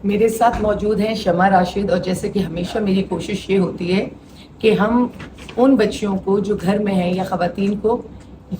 میرے ساتھ موجود ہیں شمع راشد، اور جیسے کہ ہمیشہ میری کوشش یہ ہوتی ہے کہ ہم ان بچیوں کو جو گھر میں ہیں یا خواتین کو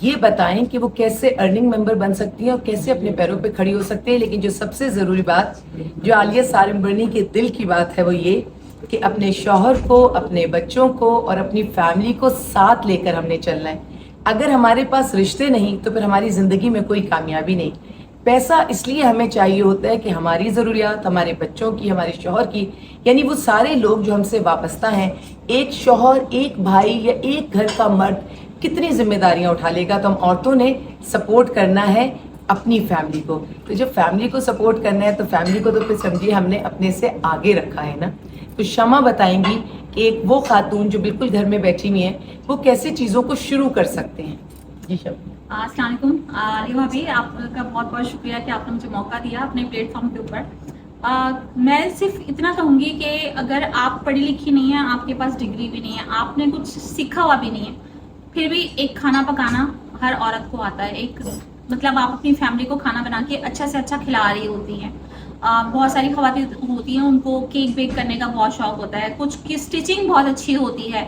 یہ بتائیں کہ وہ کیسے ارننگ ممبر بن سکتی ہیں اور کیسے اپنے پیروں پہ کھڑی ہو سکتے ہیں. لیکن جو سب سے ضروری بات جو عالیہ سارمبرنی کے دل کی بات ہے وہ یہ کہ اپنے شوہر کو، اپنے بچوں کو اور اپنی فیملی کو ساتھ لے کر ہم نے چلنا ہے. اگر ہمارے پاس رشتے نہیں تو پھر ہماری زندگی میں کوئی کامیابی نہیں. پیسہ اس لیے ہمیں چاہیے ہوتا ہے کہ ہماری ضروریات، ہمارے بچوں کی، ہمارے شوہر کی، یعنی وہ سارے لوگ جو ہم سے وابستہ ہیں. ایک شوہر، ایک بھائی یا ایک گھر کا مرد کتنی ذمہ داریاں اٹھا لے گا؟ تو ہم عورتوں نے سپورٹ کرنا ہے اپنی فیملی کو. تو جب فیملی کو سپورٹ کرنا ہے تو فیملی کو تو پھر سمجھیے ہم نے اپنے سے آگے رکھا ہے نا. تو شمع بتائیں گی کہ ایک وہ خاتون جو بالکل گھر میں بیٹھی ہوئی ہیں وہ کیسے چیزوں کو شروع کر سکتے ہیں. جی شمع. السلام علیکم عالیہ بھابھی، آپ کا بہت بہت شکریہ کہ آپ نے مجھے موقع دیا اپنے پلیٹ فارم کے اوپر. میں صرف اتنا کہوں گی کہ اگر آپ پڑھی لکھی نہیں ہیں، آپ کے پاس ڈگری بھی نہیں ہے، آپ نے کچھ سیکھا ہوا بھی نہیں ہے، پھر بھی ایک کھانا پکانا ہر عورت کو آتا ہے. ایک مطلب آپ اپنی فیملی کو کھانا بنا کے اچھا سے اچھا کھلا رہی ہوتی ہیں. بہت ساری خواتین ہوتی ہیں ان کو کیک بیک کرنے کا بہت شوق ہوتا ہے، کچھ کی اسٹیچنگ بہت اچھی ہوتی ہے.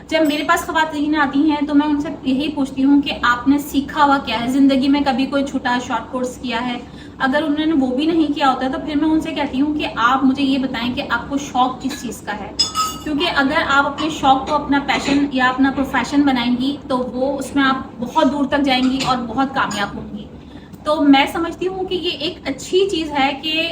جب میرے پاس خواتین آتی ہیں تو میں ان سے یہی پوچھتی ہوں کہ آپ نے سیکھا ہوا کیا ہے زندگی میں، کبھی کوئی چھوٹا شارٹ کورس کیا ہے؟ اگر انہوں نے وہ بھی نہیں کیا ہوتا ہے تو پھر میں ان سے کہتی ہوں کہ آپ مجھے یہ بتائیں کہ آپ کو شوق کس چیز کا ہے. کیونکہ اگر آپ اپنے شوق کو اپنا پیشن یا اپنا پروفیشن بنائیں گی تو وہ اس میں آپ بہت دور تک جائیں گی اور بہت کامیاب ہوں گی. تو میں سمجھتی ہوں کہ یہ ایک اچھی چیز ہے کہ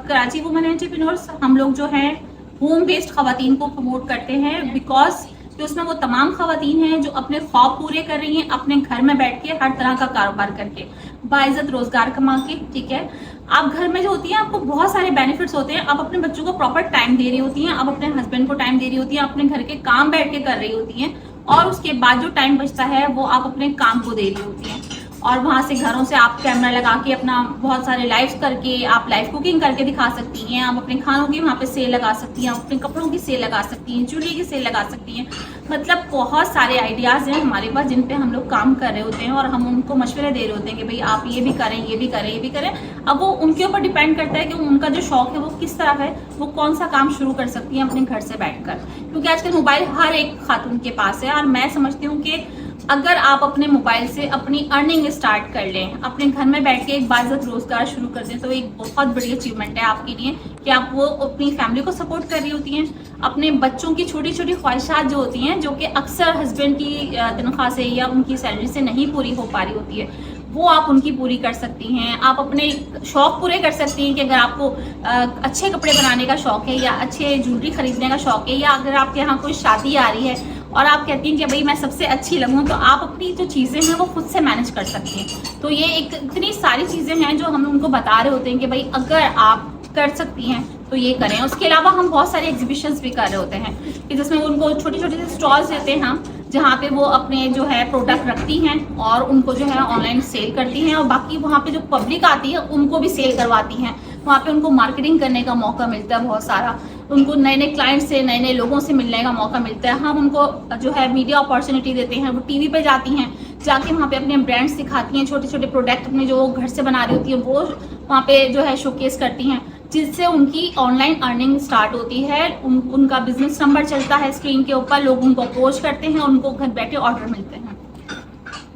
کراچی وومن انٹرپرینورس ہم لوگ جو ہیں ہوم بیسڈ خواتین کو پروموٹ کرتے ہیں، بیکاز کہ اس میں وہ تمام خواتین ہیں جو اپنے خواب پورے کر رہی ہیں اپنے گھر میں بیٹھ کے، ہر طرح کا کاروبار کر کے، باعزت روزگار کما کے. ٹھیک ہے، آپ گھر میں جو ہوتی ہیں آپ کو بہت سارے بینیفٹس ہوتے ہیں. آپ اپنے بچوں کو پراپر ٹائم دے رہی ہوتی ہیں، آپ اپنے ہسبینڈ کو ٹائم دے رہی ہوتی ہیں، اپنے گھر کے کام بیٹھ کے کر رہی ہوتی ہیں، اور اس کے بعد جو ٹائم بچتا ہے وہ آپ اپنے کام کو دے رہی ہوتی ہیں. اور وہاں سے گھروں سے آپ کیمرہ لگا کے اپنا بہت سارے لائیوز کر کے آپ لائیو کوکنگ کر کے دکھا سکتی ہیں. آپ اپنے کھانوں کی وہاں پہ سیل لگا سکتی ہیں، اپنے کپڑوں کی سیل لگا سکتی ہیں، جویلری کی سیل لگا سکتی ہیں. مطلب بہت سارے آئیڈیاز ہیں ہمارے پاس جن پہ ہم لوگ کام کر رہے ہوتے ہیں، اور ہم ان کو مشورے دے رہے ہوتے ہیں کہ بھائی آپ یہ بھی کریں، یہ بھی کریں، یہ بھی کریں. اب وہ ان کے اوپر ڈیپینڈ کرتا ہے کہ ان کا جو شوق ہے وہ کس طرح ہے، وہ کون سا کام شروع کر سکتی ہیں اپنے گھر سے بیٹھ کر. کیونکہ آج کل موبائل ہر ایک خاتون کے پاس ہے، اور میں سمجھتی ہوں کہ اگر آپ اپنے موبائل سے اپنی ارننگ اسٹارٹ کر لیں، اپنے گھر میں بیٹھ کے ایک باعزت روزگار شروع کر دیں، تو ایک بہت بڑی اچیومنٹ ہے آپ کے لیے کہ آپ وہ اپنی فیملی کو سپورٹ کر رہی ہوتی ہیں. اپنے بچوں کی چھوٹی چھوٹی خواہشات جو ہوتی ہیں، جو کہ اکثر ہسبینڈ کی تنخواہ سے یا ان کی سیلری سے نہیں پوری ہو پا رہی ہوتی ہے، وہ آپ ان کی پوری کر سکتی ہیں. آپ اپنے شوق پورے کر سکتی ہیں کہ اگر آپ کو اچھے کپڑے بنانے کا شوق ہے، یا اچھے جویلری خریدنے کا شوق ہے، یا اگر آپ کے یہاں کوئی شادی آ رہی ہے اور آپ کہتی ہیں کہ بھائی میں سب سے اچھی لگوں، تو آپ اپنی جو چیزیں ہیں وہ خود سے مینج کر سکتی ہیں. تو یہ ایک اتنی ساری چیزیں ہیں جو ہم ان کو بتا رہے ہوتے ہیں کہ بھائی اگر آپ کر سکتی ہیں تو یہ کریں. اس کے علاوہ ہم بہت سارے ایگزیبیشنز بھی کر رہے ہوتے ہیں کہ جس میں ان کو چھوٹی چھوٹی سی اسٹالز دیتے ہیں ہم، جہاں پہ وہ اپنے جو ہے پروڈکٹ رکھتی ہیں اور ان کو جو ہے آن لائن سیل کرتی ہیں، اور باقی وہاں پہ جو پبلک آتی ہے ان کو بھی سیل کرواتی ہیں. وہاں پہ ان کو مارکیٹنگ کرنے کا موقع ملتا ہے بہت سارا، ان کو نئے نئے کلائنٹ سے، نئے نئے لوگوں سے ملنے کا موقع ملتا ہے. ہم ان کو جو ہے میڈیا اپارچونیٹی دیتے ہیں، وہ ٹی وی پہ جاتی ہیں، جا کے وہاں پہ اپنے برانڈس دکھاتی ہیں، چھوٹے چھوٹے پروڈکٹ اپنے جو گھر سے بنا رہی ہوتی ہیں وہ وہاں پہ جو ہے شوکیس کرتی ہیں، جس سے ان کی آن لائن ارننگ سٹارٹ ہوتی ہے. ان کا بزنس نمبر چلتا ہے اسکرین کے اوپر، لوگ ان کو اپروچ کرتے ہیں، ان کو گھر بیٹھے آرڈر ملتے ہیں.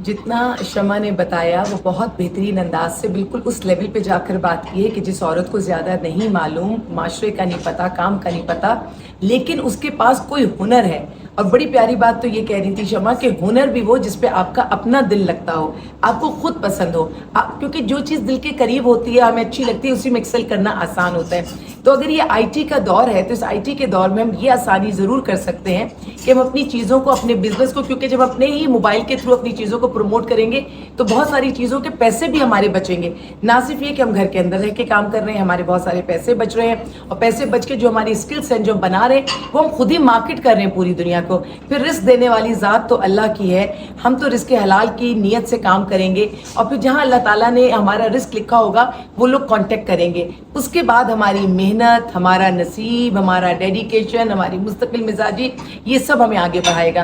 جتنا شمع نے بتایا وہ بہت بہترین انداز سے بالکل اس لیول پہ جا کر بات کی ہے کہ جس عورت کو زیادہ نہیں معلوم، معاشرے کا نہیں پتہ، کام کا نہیں پتہ، لیکن اس کے پاس کوئی ہنر ہے. اور بڑی پیاری بات تو یہ کہہ رہی تھی شمع کہ ہنر بھی وہ جس پہ آپ کا اپنا دل لگتا ہو، آپ کو خود پسند ہو. کیونکہ جو چیز دل کے قریب ہوتی ہے، ہمیں اچھی لگتی ہے، اسی میں ایکسل کرنا آسان ہوتا ہے. تو اگر یہ آئی ٹی کا دور ہے تو اس آئی ٹی کے دور میں ہم یہ آسانی ضرور کر سکتے ہیں کہ ہم اپنی چیزوں کو، اپنے بزنس کو، کیونکہ جب اپنے ہی موبائل کے تھرو اپنی چیزوں کو پروموٹ کریں گے تو بہت ساری چیزوں کے پیسے بھی ہمارے بچیں گے. نہ صرف یہ کہ ہم گھر کے اندر رہ کے کام کر رہے ہیں، ہمارے بہت سارے پیسے بچ رہے ہیں، اور پیسے بچ کے جو ہماری اسکلس ہیں جو ہم بنا رہے ہیں وہ ہم خود ہی مارکیٹ کر رہے ہیں پوری دنیا کو. پھر رزق دینے والی ذات تو اللہ کی ہے، ہم تو رزق حلال کی نیت سے کام کریں گے، اور پھر جہاں اللہ تعالیٰ نے ہمارا رزق لکھا ہوگا وہ لوگ کانٹیکٹ کریں گے. اس کے بعد ہماری محنت، ہمارا نصیب، ہمارا ڈیڈیکیشن، ہماری مستقل مزاجی، یہ سب ہمیں آگے بڑھائے گا.